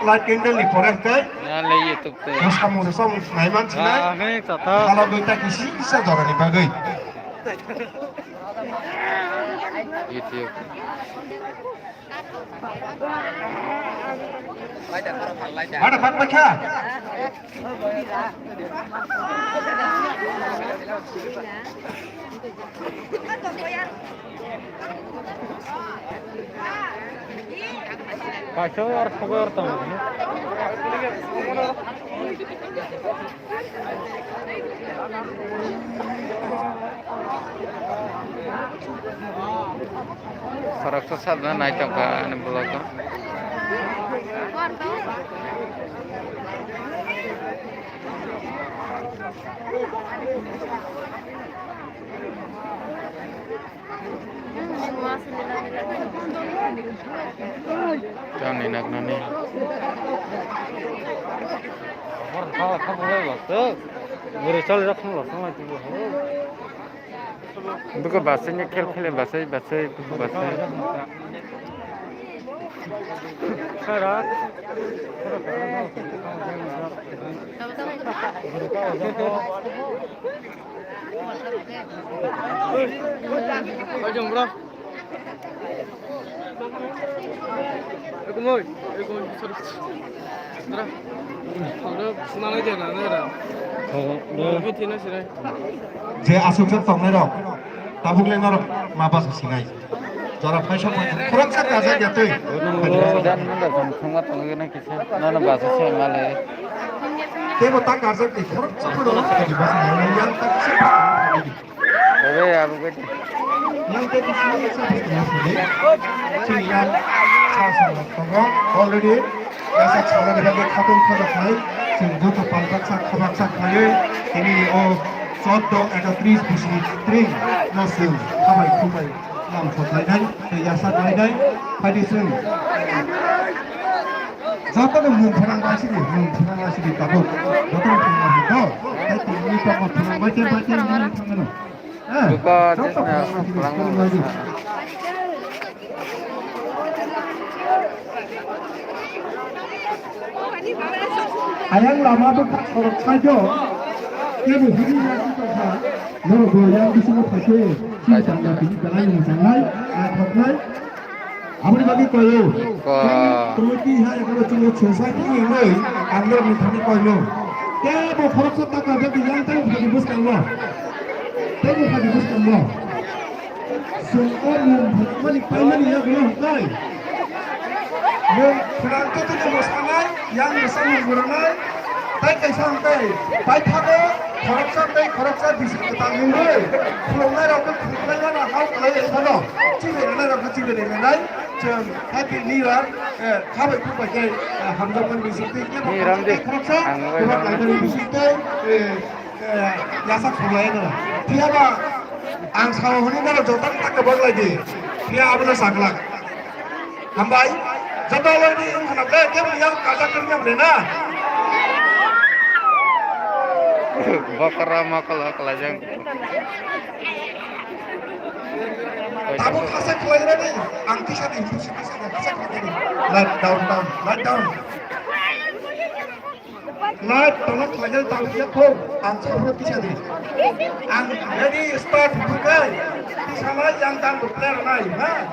Light candle ni porang kai. Yan lay YouTube te. Musamu musamu naiman chinai. Kami tata. Kalau duita kisi bisa dora ni bagai. YouTube. Ada pak baca. Kaço or fogo or tamu. Sarak to sadna naik tangka ane blog. Jangan enak nani. Orang kau boleh loh. Berusaha lihat loh sama juga. Bukan bahasanya kel bahasa itu bahasa. Karat. Bajang bro. Ekonomi sorry. Bro. Bro, senang aja kan ada. Bro, kita sih. Je asuk jat tong nai rok. Tabuk le narok mabas singai. Jara paisa kurang sak aja jatuh. Dan mana sama tengah kisah. Nana bahasa sih malah. Tebo tak aja di kurang sak dulu di bahasa yang tak sepak. Oke ya begitu. Yang tadi sini saya sini. Cian sama tongong already. Biasa cara dengan katun kadak naik. Sungguh tu pangkat sak kabak sak naik. Ini oh Soto ada 30 busi Tring Bisikwtal kabai kubai lam pot lainai yasat lainai pada seng jatuh ke mumpulang masih tabuk jatuh mumpulang itu tapi ini kamu pulang baca ini tangan Buka jesnya pulang lagi ayang lama bukan orang saja Kebu hari nanti kita, lalu yang di sini pakai cinta dan bini jalan yang sangat, khotnai. Apa bagi kau? Kemudian hari kalau cuma selesai ini, anda minta ni kau. Kebu korok tak ada yang tahu bagi bos kamu. Kebu bagi bos kamu. Semua malik payment ya belum kau. Berangkat tu bos kamu yang bersama berenai. Baik sampai, baik apa? Korupsi bisa kita tanggung. Pulau rakyat pulau nak kau kalau yang mana? Ciri rakyat ciri mana? Jam happy New Year, kau itu pakai hamzah Bisikwtal. Korupsi, bukan lagi Bisikwtal. Yasak pulau itu. Tiada angsa ini mana jodoh tak kebal lagi. Dia apa nak saklak? Hambai, jodoh lagi kenapa? Dia yang kata kerja mana? Bakar makal kelajang. Tabuk kasih kelahiran ni, angki sana itu kasih kelahiran. Light down. Light tolong kelahiran tabuk ya kau, angki sana bisa ni. Jadi start bukan, di sana yang dan berplayer naik, ha?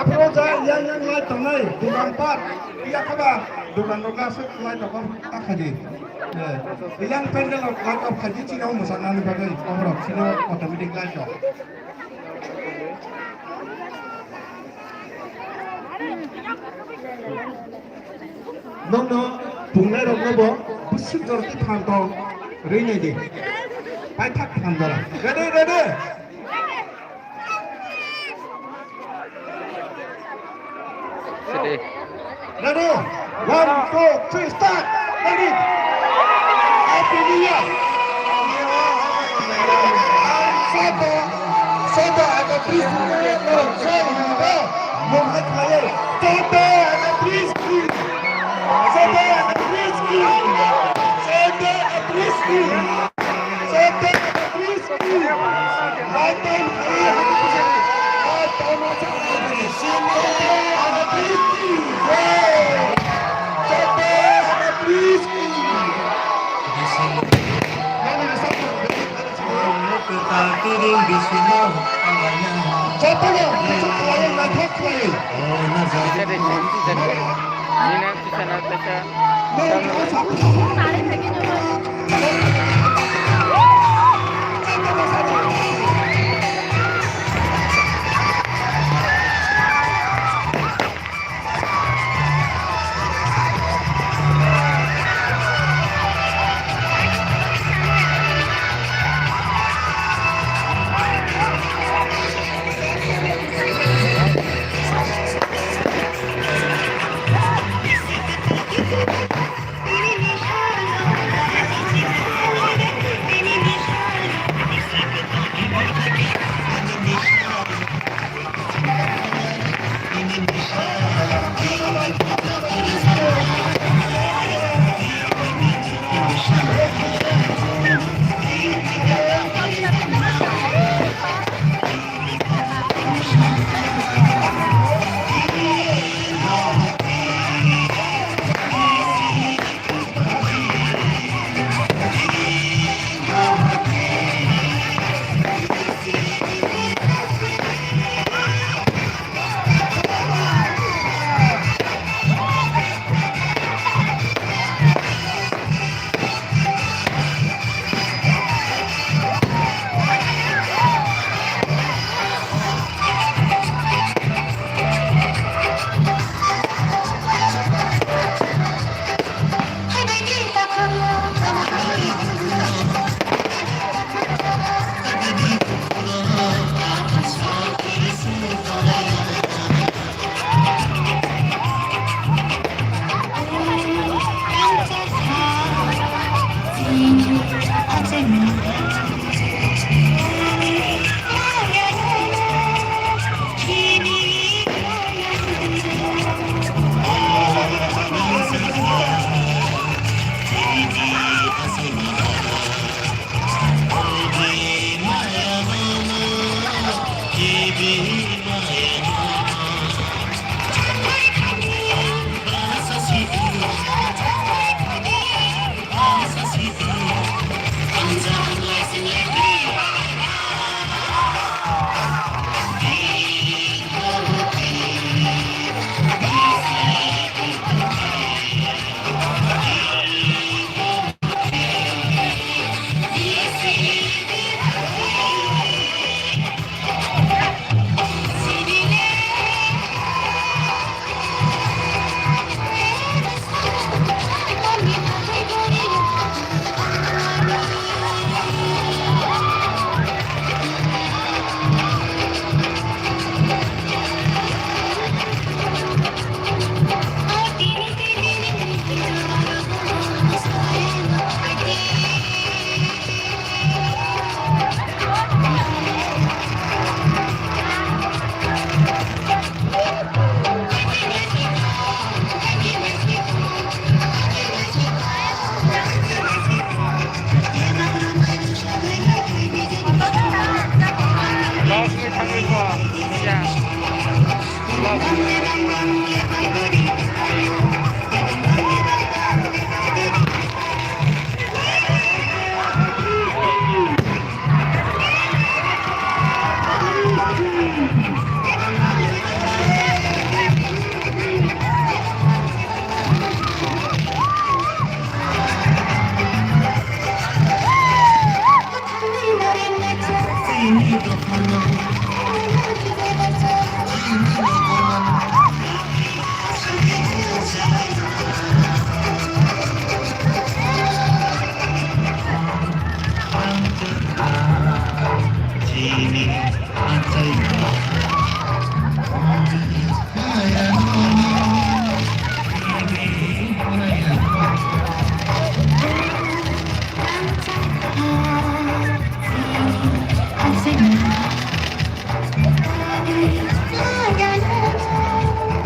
Apa yang light tanai, dukan part, dia apa? Dukan lokasi light apa? Tak hadir. Yang pendek langkah kaji cina musan anu bagai orang cina otomatik lagi. Nono bunga robo busuk jorti pantau rene di, paithak pantau. Ready. Sedih. Ready, 1, 2, 3, start. Ready. Happy New Year. Soto ada Bisikwtal. Mohon kaya. Soto ada Bisikwtal. 저쪽에 무슨 가요 나한테 가요 Bisa deh, bisa deh. Ini nanti sana bisa. 네 그거 잡고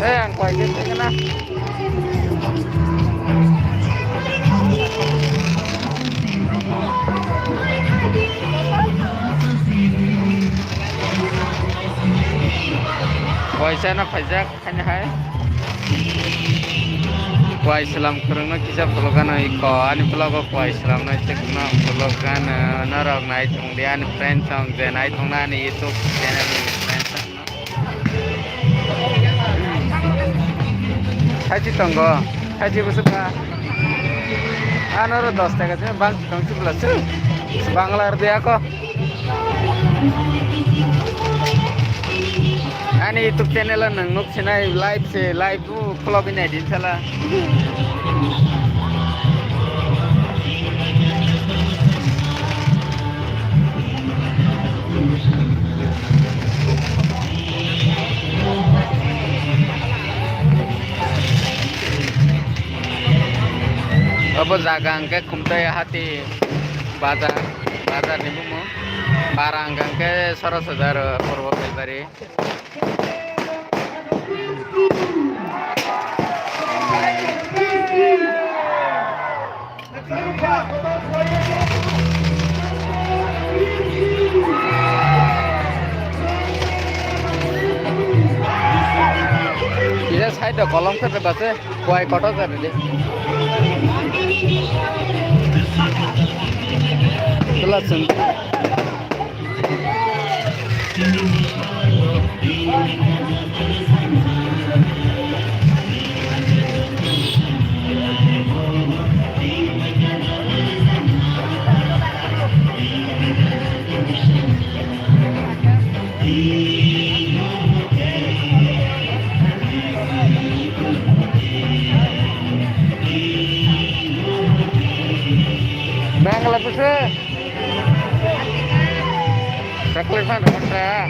Ang kuay dito ka na. Kuay sana pajak kanya hai. Kuay Islam kurang kisah pelogan iko ani pelogo kuay Islam na cekna pelogan narok na itong dia ani friends song then itong na ni YouTube channel ni friends थाइसे दंगो थाइसेखौसो बा आनारो 10 टाका चाहिँ Bansi दंसी plus Bangla देया को अनि YouTube channel nang nuk sinai live se live tu follow bin edit sala अब जागा angke kumtai hati bazar ni bumo barang angke 100,000 purwo belbari Ini saya ada kolom terbaca kuai kotor tadi. Jelas Bang lapis Sakli fan kontra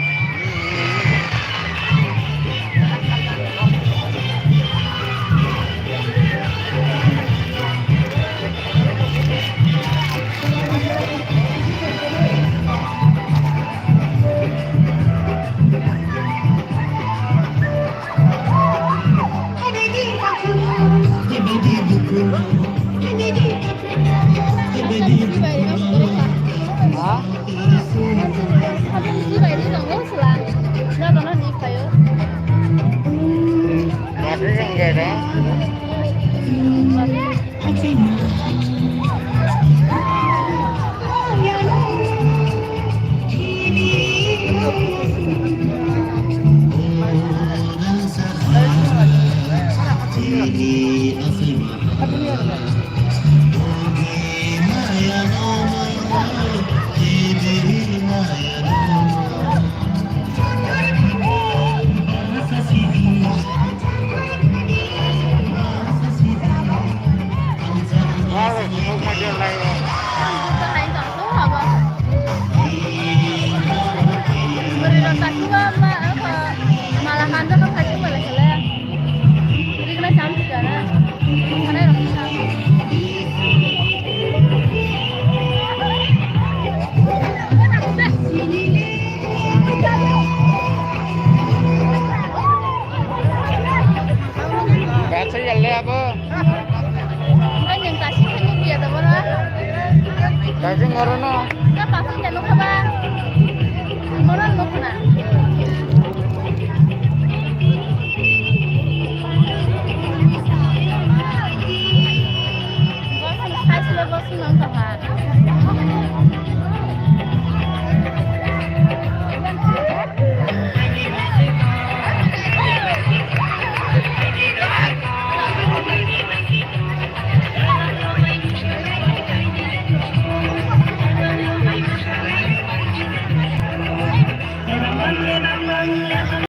malah kantor kan kacu malah jelek jadi kena cantik karena Baca jalan apa? Kan yang kasih hanya dia teman lah. Kasih ngorono. Kan pasti jangan lupa. Ngorono lupa.